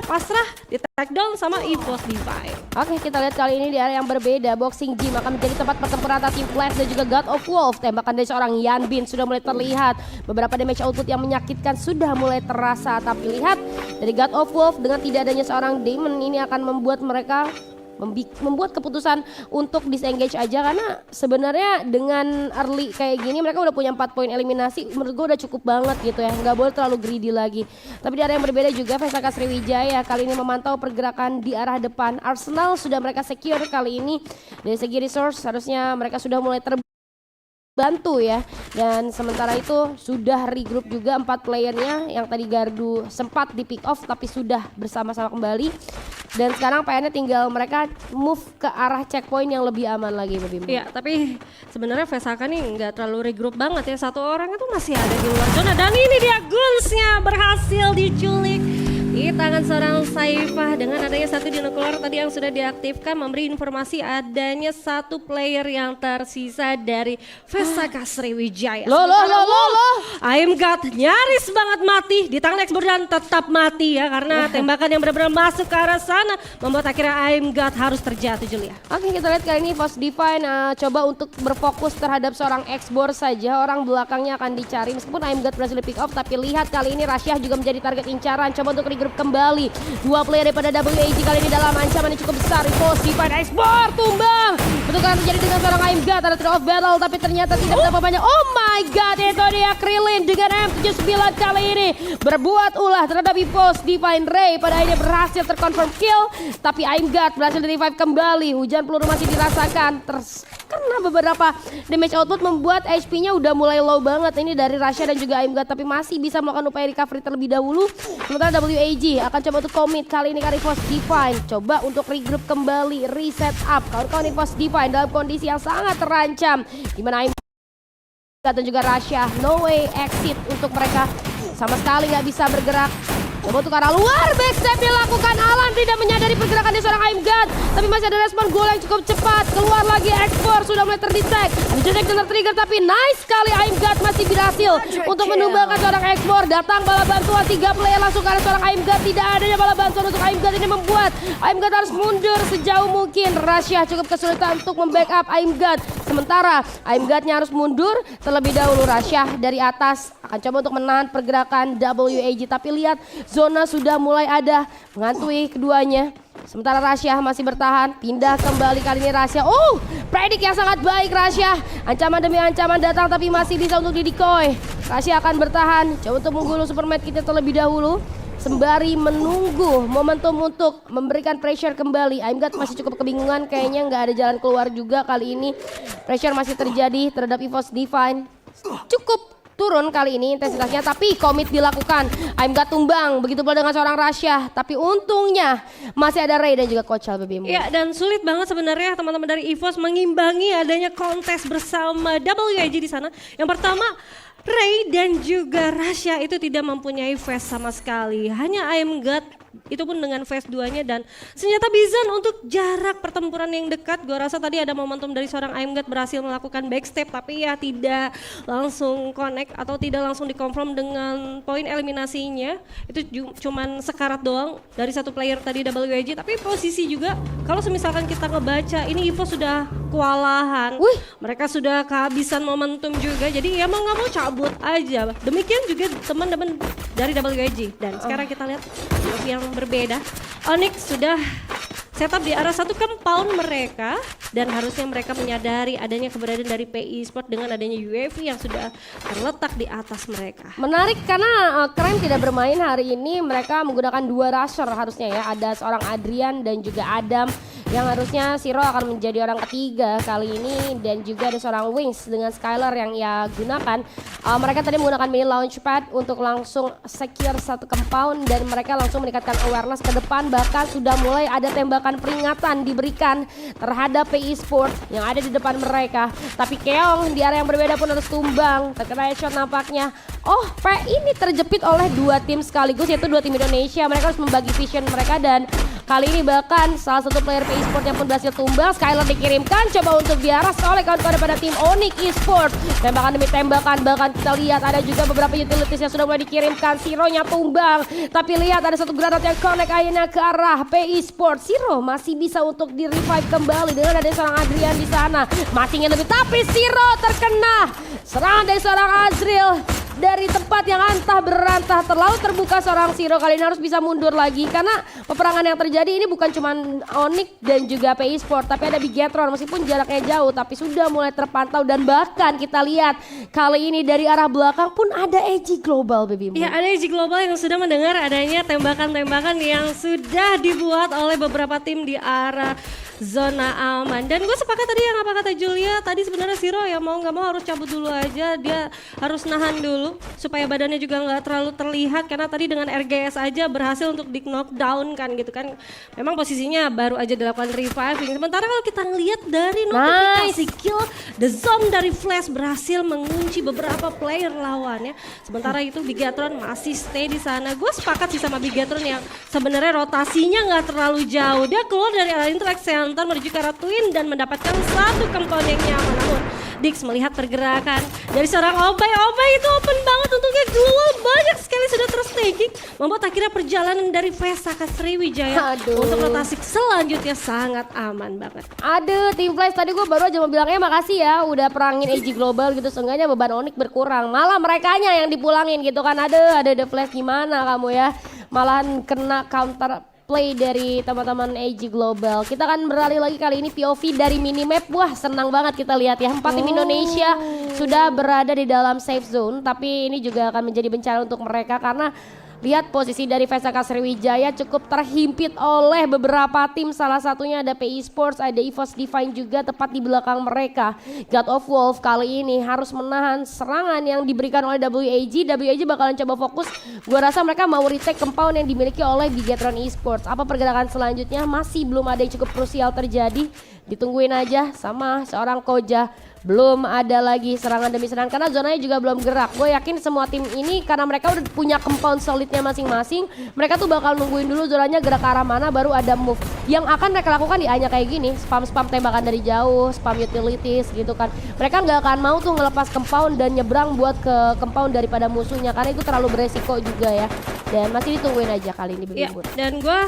pasrah di takedown sama EVOS Divine. Oke, kita lihat kali ini di area yang berbeda. Boxing Gym akan menjadi tempat pertempuran antara tim Flash dan juga God of Wolf. Tembakan dari seorang Yanbin sudah mulai terlihat. Beberapa damage output yang menyakitkan sudah mulai terasa. Tapi lihat dari God of Wolf dengan tidak adanya seorang Demon ini akan membuat mereka membuat keputusan untuk disengage aja, karena sebenarnya dengan early kayak gini mereka udah punya 4 poin eliminasi, menurut gue udah cukup banget gitu ya, nggak boleh terlalu greedy lagi. Tapi di area yang berbeda juga Vesaka Sriwijaya kali ini memantau pergerakan di arah depan. Arsenal sudah mereka secure kali ini dari segi resource, harusnya mereka sudah mulai terbantu ya. Dan sementara itu sudah regroup juga 4 playernya yang tadi Gardu sempat di pick off tapi sudah bersama-sama kembali. Dan sekarang PR-nya tinggal mereka move ke arah checkpoint yang lebih aman lagi, Bim. Iya, tapi sebenarnya Vesaka nih nggak terlalu regroup banget ya. Satu orang itu masih ada di luar zona dan ini dia Gunsnya berhasil diculik di tangan seorang Saifah. Dengan adanya satu dinokular tadi yang sudah diaktifkan memberi informasi adanya satu player yang tersisa dari Vesaka Sriwijaya. Loh. I'm God nyaris banget mati di tangan Expert dan tetap mati ya, karena tembakan yang benar-benar masuk ke arah sana membuat akhirnya I'm God harus terjatuh, Julia. Oke, kita lihat kali ini EVOS Divine coba untuk berfokus terhadap seorang Expor saja. Orang belakangnya akan dicari meskipun I'm God berhasil di pick off, tapi lihat kali ini Rasyah juga menjadi target incaran. Coba untuk regroup kembali. 2 player daripada WAG kali ini dalam ancaman yang cukup besar. EVOS Divine Expor tumbang. Bentukan terjadi dengan seorang I'm God, ada throw of battle tapi ternyata tidak berapa banyak. Oh my God, itu dia Krillin dengan M79 kali ini berbuat ulah terhadap EVOS Divine. Ray pada akhirnya berhasil terconfirm kill, tapi I'm God berhasil di revive kembali. Hujan peluru masih dirasakan karena beberapa damage output membuat HP-nya udah mulai low banget ini dari Rasha dan juga I'm God, tapi masih bisa melakukan upaya recovery terlebih dahulu. Sementara WAG akan coba untuk commit kali ini ke EVOS Divine, coba untuk regroup kembali, reset up. Kawan-kawan EVOS Divine dalam kondisi yang sangat terancam, dimana I'm God dan juga Rasha no way exit untuk mereka, sama sekali nggak bisa bergerak. Coba untuk arah luar, backstep dilakukan. Alan tidak menyadari pergerakan dari seorang I'm God, tapi masih ada respon gol yang cukup cepat. Keluar lagi Expor, sudah mulai terdetect. Dijejek dan tertrigger, tapi nice sekali I'm God masih berhasil untuk menumbangkan seorang Expor. Datang bala bantuan, 3 player langsung ke arah seorang I'm God. Tidak adanya bala bantuan untuk I'm God, ini membuat I'm God harus mundur sejauh mungkin. Rasya cukup kesulitan untuk membackup I'm God. Sementara I'm God-nya harus mundur terlebih dahulu. Rasya dari atas akan coba untuk menahan pergerakan WAG, tapi lihat zona sudah mulai ada menghantui keduanya. Sementara Rasya masih bertahan, pindah kembali kali ini Rasya. Oh, predik yang sangat baik Rasya. Ancaman demi ancaman datang tapi masih bisa untuk didikoy. Rasya akan bertahan, coba untuk menggulung super med kita terlebih dahulu. Sembari menunggu momentum untuk memberikan pressure kembali. I'm God masih cukup kebingungan, kayaknya nggak ada jalan keluar juga kali ini. Pressure masih terjadi terhadap EVOS Divine. Cukup turun kali ini intensitasnya, tapi komit dilakukan. I'm God tumbang, begitu pula dengan seorang Rasya. Tapi untungnya masih ada Ray dan juga Coach Albabim. Ya, dan sulit banget sebenarnya teman-teman dari EVOS mengimbangi adanya kontes bersama WAG di sana. Yang pertama, Ray dan juga Rasya itu tidak mempunyai face sama sekali. Hanya I'm God, itu pun dengan phase 2-nya dan senjata Bizan untuk jarak pertempuran yang dekat. Gue rasa tadi ada momentum dari seorang I'm God berhasil melakukan backstep, tapi ya tidak langsung connect atau tidak langsung dikonfirm dengan poin eliminasinya. Itu cuman sekarat doang dari satu player tadi WAG, tapi posisi juga kalau misalkan kita ngebaca ini EVOS sudah kewalahan. Mereka sudah kehabisan momentum juga, jadi ya mau nggak mau cabut aja. Demikian juga teman-teman dari WAG. Dan sekarang kita lihat yang berbeda. Onyx sudah setup di arah satu compound mereka dan harusnya mereka menyadari adanya keberadaan dari PI Sport dengan adanya UAV yang sudah terletak di atas mereka. Menarik karena Krem tidak bermain hari ini, mereka menggunakan 2 rusher harusnya ya. Ada seorang Adrian dan juga Adam yang harusnya Siro akan menjadi orang ketiga kali ini, dan juga ada seorang Wings dengan Skylar yang ia gunakan. Mereka tadi menggunakan mini launchpad untuk langsung secure satu compound dan mereka langsung meningkatkan awareness ke depan, bahkan sudah mulai ada tembakan peringatan diberikan terhadap PI Sport yang ada di depan mereka. Tapi Keong di area yang berbeda pun harus tumbang, terkena headshot nampaknya. Oh, PI ini terjepit oleh 2 tim sekaligus, yaitu 2 tim Indonesia. Mereka harus membagi vision mereka dan Kali ini bahkan salah satu player PE Sport yang pun berhasil tumbang. Skyler dikirimkan, coba untuk diaras oleh kawan-kawan pada tim Onyx Esports. Tembakan demi tembakan, bahkan kita lihat ada juga beberapa utilities yang sudah mulai dikirimkan. Sironya tumbang, tapi lihat ada satu granat yang connect akhirnya ke arah PE Sport. Siro masih bisa untuk di-revive kembali dengan ada seorang Adrian di sana. Masih ingin lebih, tapi Siro terkena serangan dari seorang Azril. Dari tempat yang antah berantah terlalu terbuka seorang Siro kali ini harus bisa mundur lagi karena peperangan yang terjadi ini bukan cuma Onyx dan juga PE Sport tapi ada Bigetron meskipun jaraknya jauh tapi sudah mulai terpantau dan bahkan kita lihat kali ini dari arah belakang pun ada EG Global baby. Ya ada EG Global yang sudah mendengar adanya tembakan-tembakan yang sudah dibuat oleh beberapa tim di arah zona aman. Dan gue sepakat tadi yang apa kata Julia, tadi sebenarnya Siro ya mau nggak mau harus cabut dulu aja, dia harus nahan dulu supaya badannya juga nggak terlalu terlihat karena tadi dengan RGS aja berhasil untuk di knockdown kan gitu kan. Memang posisinya baru aja dilakukan reviving. Sementara kalau kita ngelihat dari notifikasi kill, The Zone dari Flash berhasil mengunci beberapa player lawannya. Sementara itu Bigetron masih stay di sana. Gue sepakat sih sama Bigetron yang sebenarnya rotasinya nggak terlalu jauh. Dia keluar dari area interaksi center menuju ke arah Twin dan mendapatkan satu compound yang nyaman. Namun Dix melihat pergerakan dari seorang Obey itu open banget untungnya Global banyak sekali sudah terstaging membuat akhirnya perjalanan dari Vesa ke Sriwijaya untuk rotasi selanjutnya sangat aman banget. Aduh tim Flash tadi gue baru aja mau bilangnya makasih ya udah perangin EG Global gitu seenggaknya beban Onyx berkurang malah merekanya yang dipulangin gitu kan. Ada The Flash gimana kamu ya malahan kena counter play dari teman-teman EG Global. Kita akan beralih lagi kali ini POV dari minimap. Wah senang banget kita lihat ya. 4 tim Indonesia sudah berada di dalam safe zone. Tapi ini juga akan menjadi bencana untuk mereka karena lihat posisi dari VSAK Sriwijaya cukup terhimpit oleh beberapa tim. Salah satunya ada PE Sports, ada EVOS Divine juga tepat di belakang mereka. God of Wolf kali ini harus menahan serangan yang diberikan oleh WAG. WAG bakalan coba fokus. Gua rasa mereka mau retake compound yang dimiliki oleh Bigetron Esports. Apa pergerakan selanjutnya masih belum ada yang cukup krusial terjadi. Ditungguin aja sama seorang Koja. Belum ada lagi serangan demi serangan karena zonanya juga belum gerak. Gue yakin semua tim ini karena mereka udah punya compound solidnya masing-masing, mereka tuh bakal nungguin dulu zonanya gerak ke arah mana baru ada move. Yang akan mereka lakukan hanya kayak gini, spam-spam tembakan dari jauh, spam utilities gitu kan. Mereka nggak akan mau tuh ngelepas compound dan nyebrang buat ke compound daripada musuhnya karena itu terlalu beresiko juga ya. Dan masih ditungguin aja kali ini ya, dan gue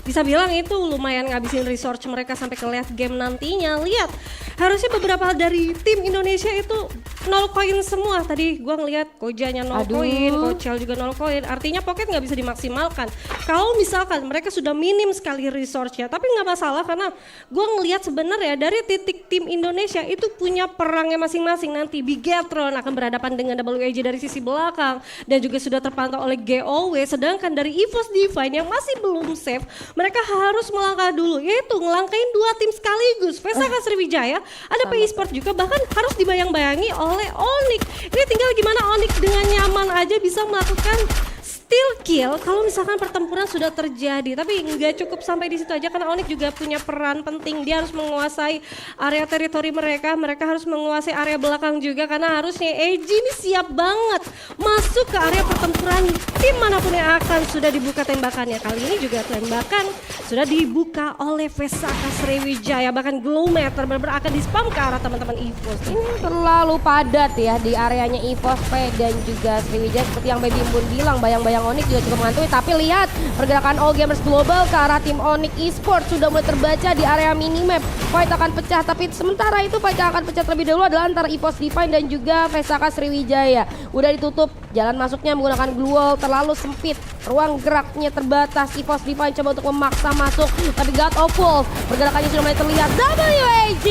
bisa bilang itu lumayan ngabisin resource mereka sampai ke late game nantinya. Lihat, harusnya beberapa dari tim Indonesia itu 0 koin semua. Tadi gua ngelihat Kojanya 0 koin, Kochel juga 0 koin. Artinya Pocket nggak bisa dimaksimalkan. Kalau misalkan mereka sudah minim sekali resource-nya, tapi nggak masalah karena gua ngelihat sebenarnya dari titik tim Indonesia itu punya perangnya masing-masing. Nanti Bigetron akan berhadapan dengan WAG dari sisi belakang dan juga sudah terpantau oleh GOW. Sedangkan dari EVOS Divine yang masih belum save, mereka harus melangkah dulu, yaitu ngelangkain 2 tim sekaligus. VSAK Sriwijaya, ada PE Sport juga, bahkan harus dibayang-bayangi oleh Onyx. Ini tinggal gimana Onyx dengan nyaman aja bisa melakukan steal kill kalau misalkan pertempuran sudah terjadi. Tapi nggak cukup sampai di situ aja karena Onyx juga punya peran penting. Dia harus menguasai area teritori mereka. Mereka harus menguasai area belakang juga karena harusnya EG ini siap banget masuk ke area pertempuran. Tim manapun yang akan sudah dibuka tembakannya. Kali ini juga tembakan sudah dibuka oleh VSAK Sriwijaya. Bahkan Glowmeter benar-benar akan dispam ke arah teman-teman EVOS. Ini terlalu padat ya di areanya EVOS dan juga Sriwijaya. Seperti yang Baby Imbun bilang, bayang-bayang Onyx juga cukup mengantui, tapi lihat pergerakan All Gamers Global ke arah tim Onyx Esports sudah mulai terbaca di area minimap. Fight akan pecah, tapi sementara itu fight yang akan pecah terlebih dahulu adalah antara EVOS Divine dan juga VSAK Sriwijaya. Udah ditutup jalan masuknya menggunakan glue wall terlalu sempit, ruang geraknya terbatas. EVOS Divine coba untuk memaksa masuk, tapi God of Wolf pergerakannya sudah mulai terlihat. WAG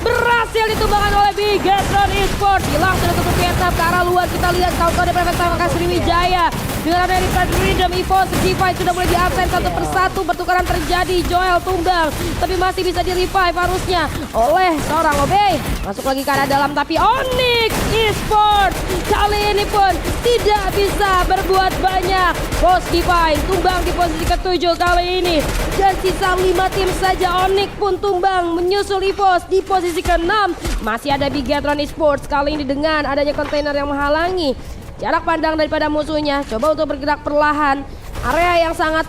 berhasil ditumbangkan oleh Bigetron Esports. Hilang sudah tutup peta ke arah luar. Kita lihat counter dari VSAK Sriwijaya dengan dari Rhythm. EVOS Divine sudah mulai di-absen satu persatu, bertukaran terjadi. Joel tumbang, tapi masih bisa di-revive harusnya oleh seorang Obey. Masuk lagi ke arah dalam, tapi Onyx Esports kali ini pun tidak bisa berbuat banyak. Boss Divine tumbang di posisi ke-7 kali ini. Dan sisa 5 tim saja. Onyx pun tumbang menyusul EVOS di posisi ke-6. Masih ada Bigetron Esports kali ini dengan adanya kontainer yang menghalangi jarak pandang daripada musuhnya. Coba untuk bergerak perlahan. Area yang sangat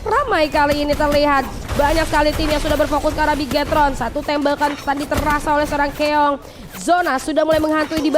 ramai kali ini terlihat. Banyak sekali tim yang sudah berfokus ke arah Bigetron. Satu tembakan tadi terasa oleh seorang Keong. Zona sudah mulai menghantui di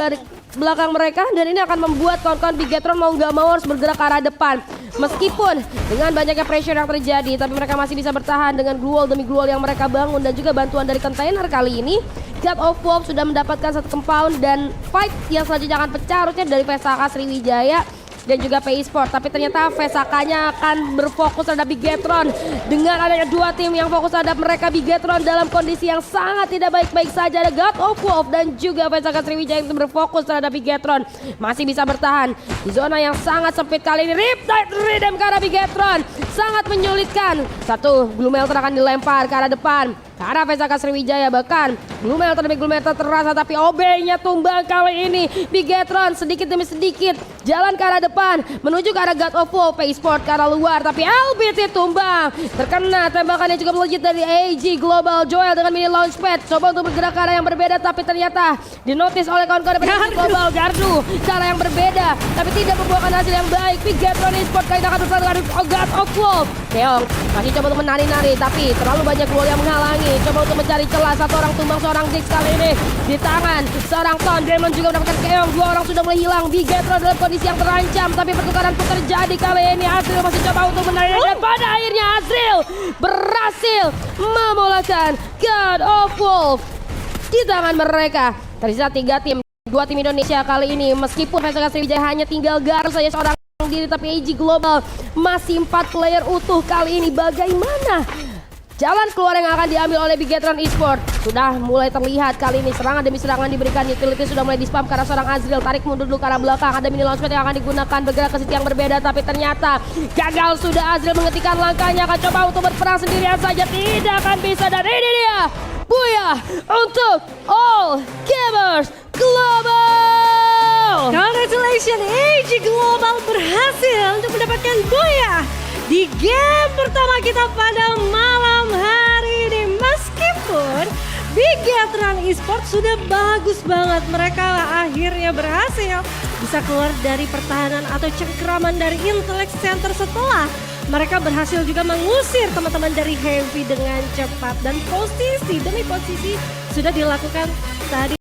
belakang mereka dan ini akan membuat kawan-kawan Bigetron mau nggak mau harus bergerak ke arah depan. Meskipun dengan banyaknya pressure yang terjadi, tapi mereka masih bisa bertahan dengan glue wall demi glue wall yang mereka bangun dan juga bantuan dari kontainer kali ini. God of War sudah mendapatkan satu compound dan fight yang selanjutnya akan pecah harusnya dari PSAK Sriwijaya dan juga PI Sport, tapi ternyata VSAK-nya akan berfokus terhadap Bigetron. Dengan adanya dua tim yang fokus terhadap mereka, Bigetron dalam kondisi yang sangat tidak baik-baik saja. Ada God of Wolf dan juga VSAK Sriwijaya yang berfokus terhadap Bigetron, masih bisa bertahan di zona yang sangat sempit kali ini. Riptide Rhythm ke arah Bigetron sangat menyulitkan. Satu Blue Melter akan dilempar ke arah depan, ke arah VSAK Sriwijaya, bahkan Blue Melter demi Blue Melter terasa, tapi OB-nya tumbang kali ini. Bigetron sedikit demi sedikit jalan ke arah depan menuju ke arah God of War, PI Sport ke arah luar, tapi LBT tumbang. Terkena tembakannya juga melejit dari AG Global. Joel dengan mini launchpad coba untuk bergerak ke arah yang berbeda, tapi ternyata dinotis oleh kawan-kawan dari AG Global. Gardu ke arah yang berbeda, tapi tidak membuahkan hasil yang baik. Bigetron Esport kali ini akan bersatu dengan God of War. Keong masih coba untuk menari-nari, tapi terlalu banyak gol yang menghalangi. Coba untuk mencari celah, satu orang tumbang, seorang Gix kali ini di tangan seorang Ton. Demon juga mendapatkan Keong, dua orang sudah mulai hilang. Bigetron dalam kondisi yang terancam, tapi pertukaran pun terjadi kali ini. Azril masih coba untuk menari dan pada akhirnya Azril berhasil memulakan God of Wolf di tangan mereka. Tersisa 3 tim, 2 tim Indonesia kali ini. Meskipun VSAK Sriwijaya hanya tinggal Garus saja seorang diri, tapi AG Global masih 4 player utuh kali ini. Bagaimana jalan keluar yang akan diambil oleh Bigetron Esport? Sudah mulai terlihat kali ini, serangan demi serangan diberikan. Utility sudah mulai di-spam karena seorang Azril. Tarik mundur dulu ke arah belakang, ada mini launchpad yang akan digunakan, bergerak ke sisi yang berbeda, tapi ternyata gagal. Sudah Azril menghentikan langkahnya, akan coba untuk berperang sendirian saja, tidak akan bisa. Dan ini dia Booyah untuk All Gamers Global. Congratulations, AG Global berhasil untuk mendapatkan Booyah di game pertama kita pada malam hari ini. Meskipun Bigetron Esport sudah bagus banget, mereka akhirnya berhasil bisa keluar dari pertahanan atau cengkraman dari Intellect Center setelah mereka berhasil juga mengusir teman-teman dari Heavy dengan cepat. Dan posisi demi posisi sudah dilakukan tadi